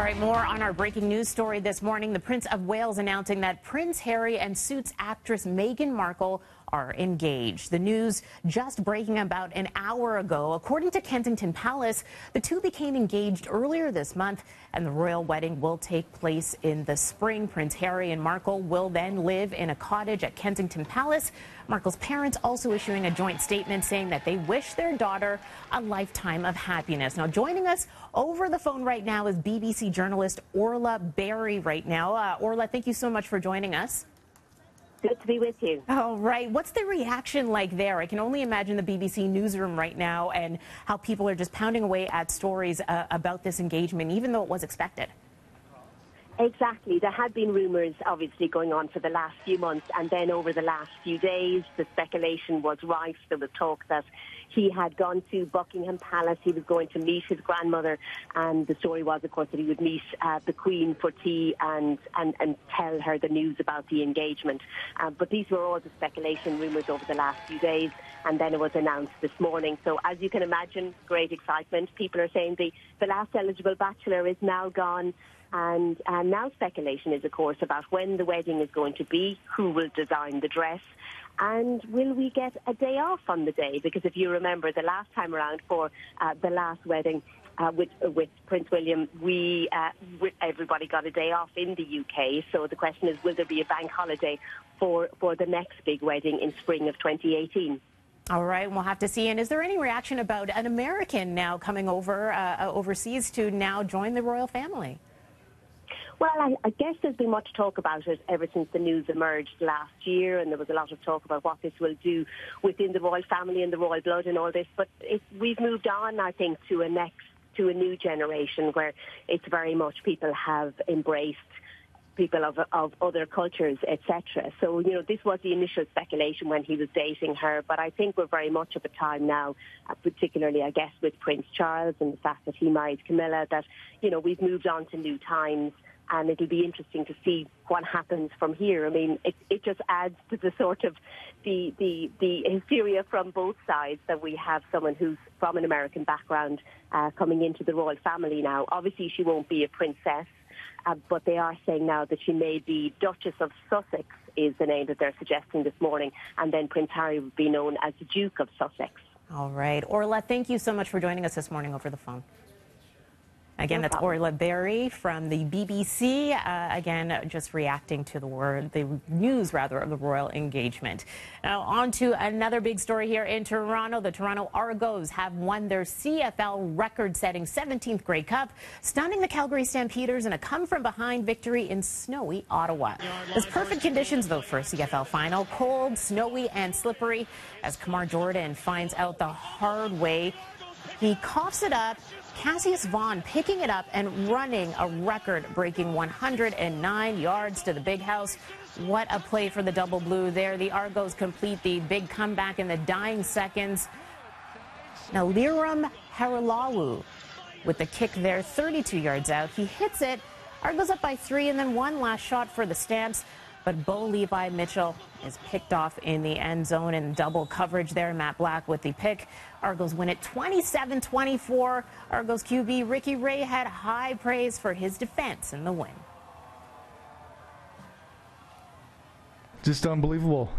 All right, more on our breaking news story this morning. The Prince of Wales announcing that Prince Harry and Suits actress Meghan Markle are engaged. The news just breaking about an hour ago. According to Kensington Palace, the two became engaged earlier this month, and the royal wedding will take place in the spring. Prince Harry and Markle will then live in a cottage at Kensington Palace. Markle's parents also issuing a joint statement saying that they wish their daughter a lifetime of happiness. Now, joining us over the phone right now is BBC journalist Orla Barry right now. Orla, thank you so much for joining us. Good to be with you. All right. What's the reaction like there? I can only imagine the BBC newsroom right now and how people are just pounding away at stories about this engagement, even though it was expected. Exactly. There had been rumours, obviously, going on for the last few months, and then over the last few days, the speculation was rife. There was talk that he had gone to Buckingham Palace. He was going to meet his grandmother, and the story was, of course, that he would meet the Queen for tea and tell her the news about the engagement. But these were all the speculation rumours over the last few days, and then it was announced this morning. So, as you can imagine, great excitement. People are saying the last eligible bachelor is now gone. And now speculation is, of course, about when the wedding is going to be, who will design the dress, and will we get a day off on the day? Because if you remember, the last time around for the last wedding with Prince William, everybody got a day off in the UK. So the question is, will there be a bank holiday for the next big wedding in spring of 2018? All right, we'll have to see. And is there any reaction about an American now coming over overseas to now join the royal family? Well, I guess there's been much talk about it ever since the news emerged last year, and there was a lot of talk about what this will do within the royal family and the royal blood and all this. But we've moved on, I think, to a new generation where it's very much people have embraced people of other cultures, etc. So, you know, this was the initial speculation when he was dating her, but I think we're very much of a time now, particularly, I guess, with Prince Charles and the fact that he married Camilla, that, you know, we've moved on to new times. And it'll be interesting to see what happens from here. I mean, it just adds to the sort of the hysteria from both sides that we have someone who's from an American background coming into the royal family now. Obviously, she won't be a princess, but they are saying now that she may be Duchess of Sussex is the name that they're suggesting this morning. And then Prince Harry would be known as the Duke of Sussex. All right. Orla, thank you so much for joining us this morning over the phone. Again, that's Orla Barry from the BBC, again, just reacting to the news of the royal engagement. Now, on to another big story here in Toronto. The Toronto Argos have won their CFL record-setting 17th Grey Cup, stunning the Calgary Stampeders in a come-from-behind victory in snowy Ottawa. There's perfect conditions, though, for a CFL final. Cold, snowy, and slippery, as Kamar Jordan finds out the hard way. He coughs it up. Cassius Vaughn picking it up and running a record-breaking 109 yards to the big house. What a play for the double blue there. The Argos complete the big comeback in the dying seconds. Now, Liram Harilawu with the kick there, 32 yards out. He hits it. Argos up by 3, and then one last shot for the Stamps. But Bo Levi Mitchell is picked off in the end zone in double coverage there. Matt Black with the pick. Argos win it 27-24. Argos QB Ricky Ray had high praise for his defense in the win. Just unbelievable.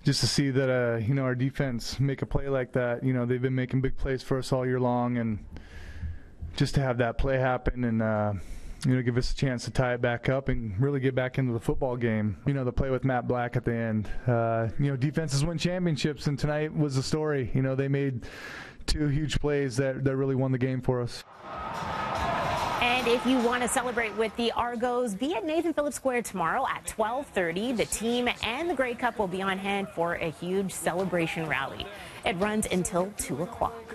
Just to see that, you know, our defense make a play like that. You know, they've been making big plays for us all year long, and just to have that play happen and, you know, give us a chance to tie it back up and really get back into the football game. You know, the play with Matt Black at the end. You know, defenses win championships, and tonight was the story. You know, they made two huge plays that really won the game for us. And if you want to celebrate with the Argos, be at Nathan Phillips Square tomorrow at 12:30. The team and the Grey Cup will be on hand for a huge celebration rally. It runs until 2 o'clock.